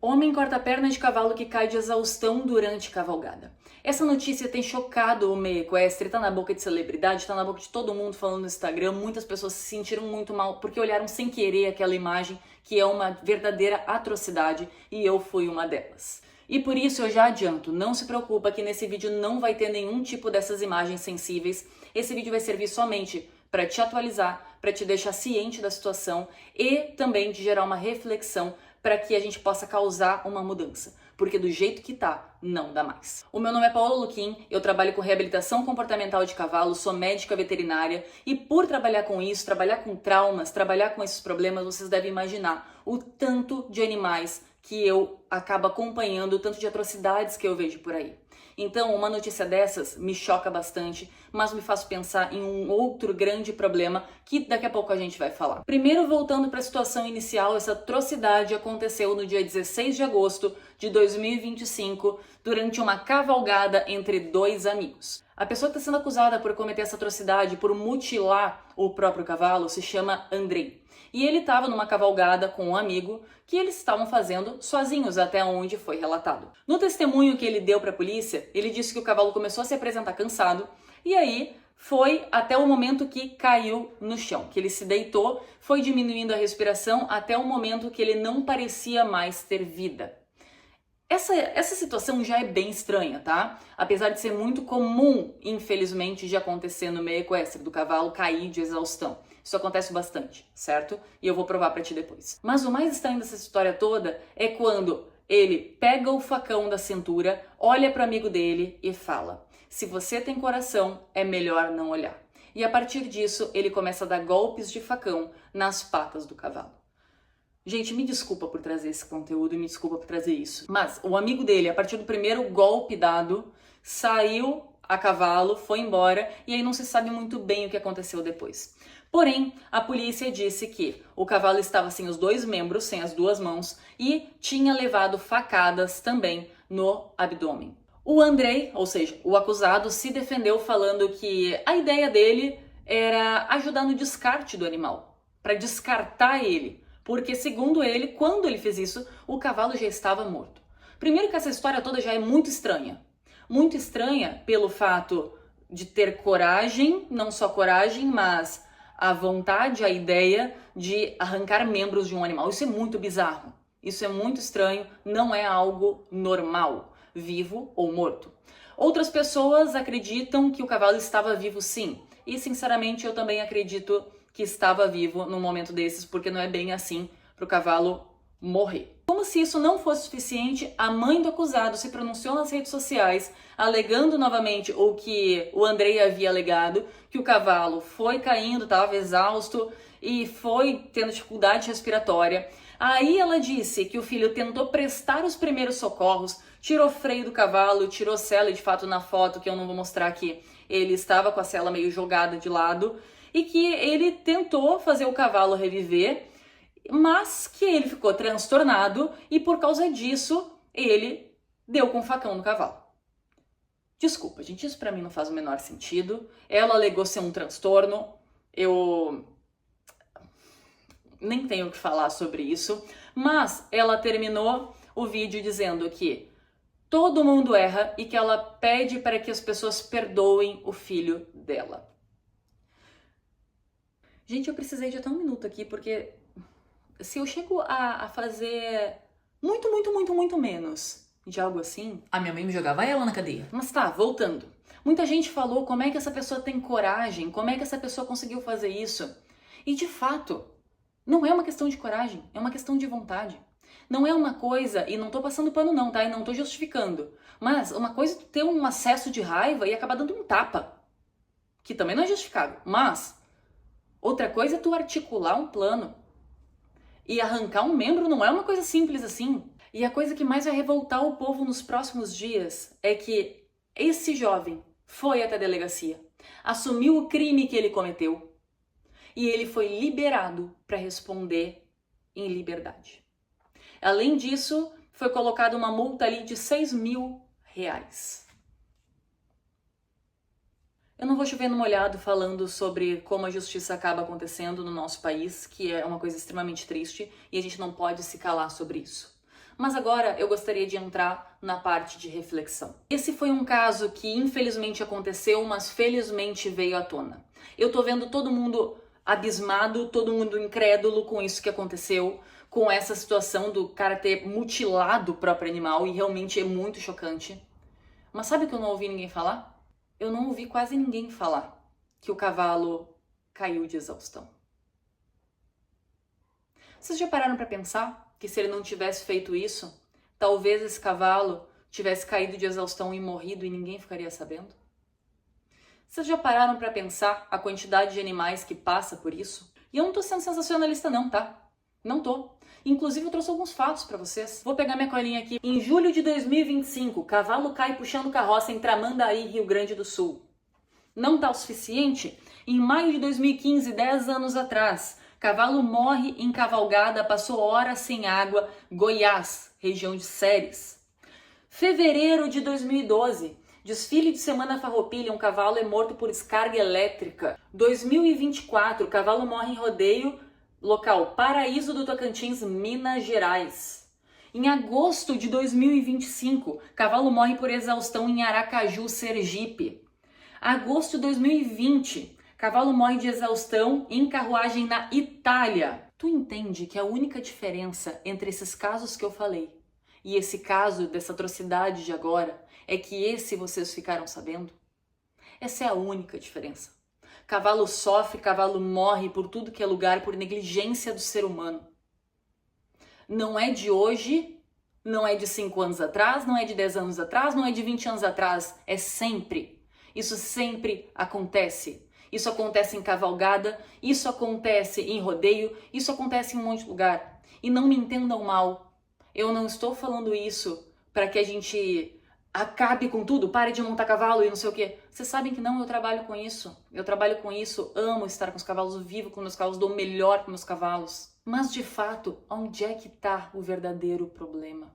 Homem corta a perna de cavalo que cai de exaustão durante cavalgada. Essa notícia tem chocado o meio equestre, tá na boca de celebridade, tá na boca de todo mundo falando no Instagram. Muitas pessoas se sentiram muito mal porque olharam sem querer aquela imagem que é uma verdadeira atrocidade e eu fui uma delas. E por isso eu já adianto, não se preocupa que nesse vídeo não vai ter nenhum tipo dessas imagens sensíveis. Esse vídeo vai servir somente para te atualizar, para te deixar ciente da situação e também de gerar uma reflexão para que a gente possa causar uma mudança, porque do jeito que tá, não dá mais. O meu nome é Paola Luquim, eu trabalho com reabilitação comportamental de cavalo, sou médica veterinária e por trabalhar com isso, trabalhar com traumas, trabalhar com esses problemas, vocês devem imaginar o tanto de animais que eu acabo acompanhando, o tanto de atrocidades que eu vejo por aí. Então, uma notícia dessas me choca bastante, mas me faz pensar em um outro grande problema que daqui a pouco a gente vai falar. Primeiro, voltando para a situação inicial, essa atrocidade aconteceu no dia 16 de agosto de 2025, durante uma cavalgada entre dois amigos. A pessoa que está sendo acusada por cometer essa atrocidade, por mutilar o próprio cavalo, se chama Andrei. E ele estava numa cavalgada com um amigo que eles estavam fazendo sozinhos, até onde foi relatado. No testemunho que ele deu para a polícia, ele disse que o cavalo começou a se apresentar cansado e aí foi até o momento que caiu no chão, que ele se deitou, foi diminuindo a respiração até o momento que ele não parecia mais ter vida. Essa situação já é bem estranha, tá? Apesar de ser muito comum, infelizmente, de acontecer no meio equestre, do cavalo cair de exaustão. Isso acontece bastante, certo? E eu vou provar pra ti depois. Mas o mais estranho dessa história toda é quando ele pega o facão da cintura, olha pro amigo dele e fala: se você tem coração, é melhor não olhar. E a partir disso, ele começa a dar golpes de facão nas patas do cavalo. Gente, me desculpa por trazer esse conteúdo e me desculpa por trazer isso. Mas o amigo dele, a partir do primeiro golpe dado, saiu a cavalo, foi embora e aí não se sabe muito bem o que aconteceu depois. Porém, a polícia disse que o cavalo estava sem os dois membros, sem as duas mãos e tinha levado facadas também no abdômen. O Andrei, ou seja, o acusado, se defendeu falando que a ideia dele era ajudar no descarte do animal, para descartar ele. Porque, segundo ele, quando ele fez isso, o cavalo já estava morto. Primeiro que essa história toda já é muito estranha. Muito estranha pelo fato de ter coragem, não só coragem, mas a vontade, a ideia de arrancar membros de um animal. Isso é muito bizarro. Isso é muito estranho, não é algo normal, vivo ou morto. Outras pessoas acreditam que o cavalo estava vivo sim. E, sinceramente, eu também acredito que estava vivo num momento desses, porque não é bem assim para o cavalo morrer. Como se isso não fosse suficiente, a mãe do acusado se pronunciou nas redes sociais, alegando novamente o que o Andrei havia alegado, que o cavalo foi caindo, estava exausto e foi tendo dificuldade respiratória. Aí ela disse que o filho tentou prestar os primeiros socorros, tirou freio do cavalo, tirou sela, e de fato na foto, que eu não vou mostrar aqui, ele estava com a sela meio jogada de lado, e que ele tentou fazer o cavalo reviver, mas que ele ficou transtornado e por causa disso ele deu com o facão no cavalo. Desculpa, gente, isso pra mim não faz o menor sentido. Ela alegou ser um transtorno, eu nem tenho o que falar sobre isso, mas ela terminou o vídeo dizendo que todo mundo erra e que ela pede para que as pessoas perdoem o filho dela. Gente, eu precisei de até um minuto aqui, porque se eu chego a fazer muito menos de algo assim, a minha mãe me jogava ela na cadeia. Mas tá, voltando. Muita gente falou como é que essa pessoa tem coragem, como é que essa pessoa conseguiu fazer isso. E de fato, não é uma questão de coragem, é uma questão de vontade. Não é uma coisa, e não tô passando pano não, tá? E não tô justificando. Mas uma coisa é tu ter um acesso de raiva e acabar dando um tapa. Que também não é justificável, mas outra coisa é tu articular um plano. E arrancar um membro não é uma coisa simples assim. E a coisa que mais vai revoltar o povo nos próximos dias é que esse jovem foi até a delegacia, assumiu o crime que ele cometeu e ele foi liberado para responder em liberdade. Além disso, foi colocada uma multa ali de R$6.000. Eu não vou chover no molhado falando sobre como a justiça acaba acontecendo no nosso país, que é uma coisa extremamente triste, e a gente não pode se calar sobre isso. Mas agora eu gostaria de entrar na parte de reflexão. Esse foi um caso que infelizmente aconteceu, mas felizmente veio à tona. Eu tô vendo todo mundo abismado, todo mundo incrédulo com isso que aconteceu, com essa situação do cara ter mutilado o próprio animal, e realmente é muito chocante. Mas sabe o que eu não ouvi ninguém falar? Eu não ouvi quase ninguém falar que o cavalo caiu de exaustão. Vocês já pararam para pensar que se ele não tivesse feito isso, talvez esse cavalo tivesse caído de exaustão e morrido e ninguém ficaria sabendo? Vocês já pararam para pensar a quantidade de animais que passa por isso? E eu não tô sendo sensacionalista não, tá? Não tô. Inclusive eu trouxe alguns fatos para vocês. Vou pegar minha colinha aqui. Em julho de 2025, cavalo cai puxando carroça em Tramandaí, Rio Grande do Sul. Não tá o suficiente? Em maio de 2015, 10 anos atrás, cavalo morre em cavalgada, passou horas sem água, Goiás, região de Séries. Fevereiro de 2012, desfile de Semana Farroupilha, um cavalo é morto por descarga elétrica. 2024, cavalo morre em rodeio, local Paraíso do Tocantins, Minas Gerais. Em agosto de 2025, cavalo morre por exaustão em Aracaju, Sergipe. Agosto de 2020, cavalo morre de exaustão em carruagem na Itália. Tu entende que a única diferença entre esses casos que eu falei e esse caso dessa atrocidade de agora é que esse vocês ficaram sabendo? Essa é a única diferença. Cavalo sofre, cavalo morre por tudo que é lugar, por negligência do ser humano. Não é de hoje, não é de 5 anos atrás, não é de 10 anos atrás, não é de 20 anos atrás, é sempre. Isso sempre acontece. Isso acontece em cavalgada, isso acontece em rodeio, isso acontece em um monte de lugar. E não me entendam mal, eu não estou falando isso para que a gente acabe com tudo, pare de montar cavalo e não sei o quê. Vocês sabem que não, eu trabalho com isso. Eu trabalho com isso, amo estar com os cavalos, vivo com meus cavalos, dou o melhor com meus cavalos. Mas de fato, onde é que está o verdadeiro problema?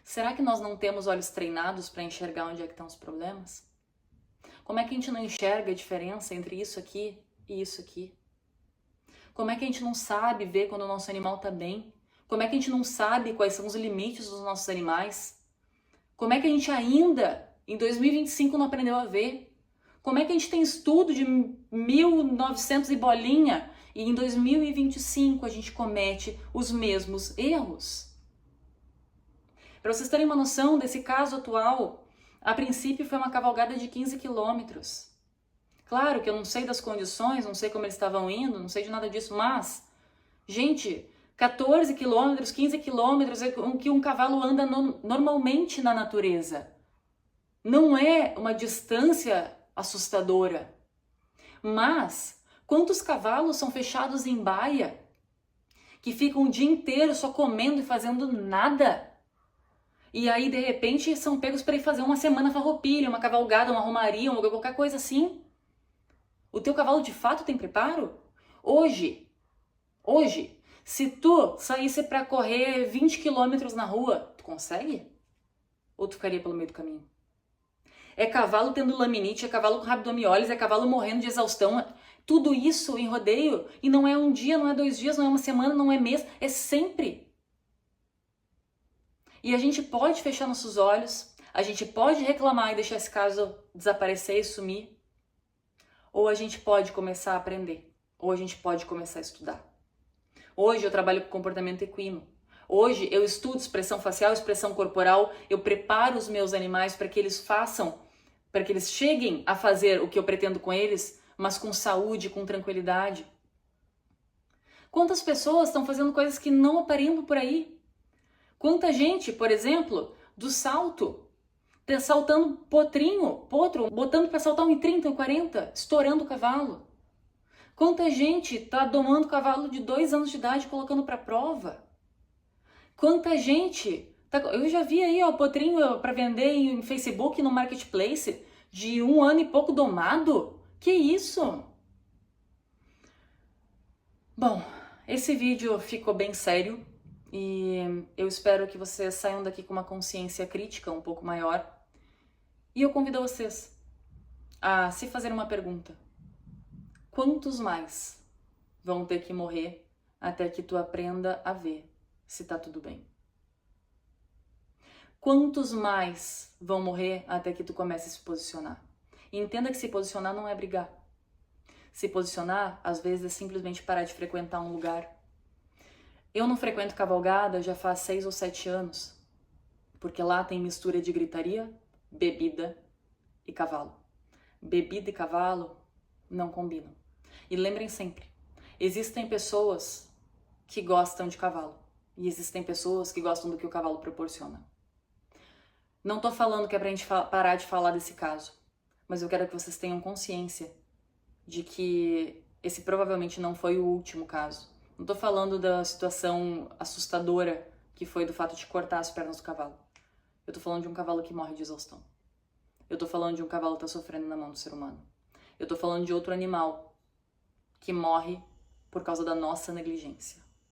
Será que nós não temos olhos treinados para enxergar onde é que estão os problemas? Como é que a gente não enxerga a diferença entre isso aqui e isso aqui? Como é que a gente não sabe ver quando o nosso animal está bem? Como é que a gente não sabe quais são os limites dos nossos animais? Como é que a gente ainda, em 2025, não aprendeu a ver? Como é que a gente tem estudo de 1900 e bolinha e em 2025 a gente comete os mesmos erros? Para vocês terem uma noção desse caso atual, a princípio foi uma cavalgada de 15 quilômetros. Claro que eu não sei das condições, não sei como eles estavam indo, não sei de nada disso, mas, gente, 14 quilômetros, 15 quilômetros é o que um cavalo anda normalmente na natureza. Não é uma distância assustadora. Mas, quantos cavalos são fechados em baia, que ficam o dia inteiro só comendo e fazendo nada? E aí, de repente, são pegos para ir fazer uma semana farroupilha, uma cavalgada, uma romaria, qualquer coisa assim. O teu cavalo de fato tem preparo? Hoje, se tu saísse para correr 20 quilômetros na rua, tu consegue? Ou tu ficaria pelo meio do caminho? É cavalo tendo laminite, é cavalo com rabdomiólise, é cavalo morrendo de exaustão. Tudo isso em rodeio. E não é um dia, não é 2 dias, não é uma semana, não é mês, é sempre. E a gente pode fechar nossos olhos, a gente pode reclamar e deixar esse caso desaparecer e sumir, ou a gente pode começar a aprender, ou a gente pode começar a estudar. Hoje eu trabalho com comportamento equino. Hoje eu estudo expressão facial, expressão corporal, eu preparo os meus animais para que eles façam, para que eles cheguem a fazer o que eu pretendo com eles, mas com saúde, com tranquilidade. Quantas pessoas estão fazendo coisas que não aparentam por aí? Quanta gente, por exemplo, do salto, saltando potro, botando para saltar 1,30, 1,40, estourando o cavalo. Quanta gente está domando cavalo de 2 anos de idade colocando para prova. Quanta gente, eu já vi aí potrinho para vender em Facebook, no Marketplace, de 1 ano e pouco domado. Que isso? Bom, esse vídeo ficou bem sério. E eu espero que vocês saiam daqui com uma consciência crítica um pouco maior. E eu convido vocês a se fazer uma pergunta. Quantos mais vão ter que morrer até que tu aprenda a ver se tá tudo bem? Quantos mais vão morrer até que tu comece a se posicionar? E entenda que se posicionar não é brigar. Se posicionar, às vezes, é simplesmente parar de frequentar um lugar. Eu não frequento cavalgada já faz 6 ou 7 anos, porque lá tem mistura de gritaria, bebida e cavalo. Bebida e cavalo não combinam. E lembrem sempre, existem pessoas que gostam de cavalo e existem pessoas que gostam do que o cavalo proporciona. Não tô falando que é pra gente parar de falar desse caso, mas eu quero que vocês tenham consciência de que esse provavelmente não foi o último caso. Não tô falando da situação assustadora que foi do fato de cortar as pernas do cavalo. Eu tô falando de um cavalo que morre de exaustão. Eu tô falando de um cavalo que tá sofrendo na mão do ser humano. Eu tô falando de outro animal que morre por causa da nossa negligência.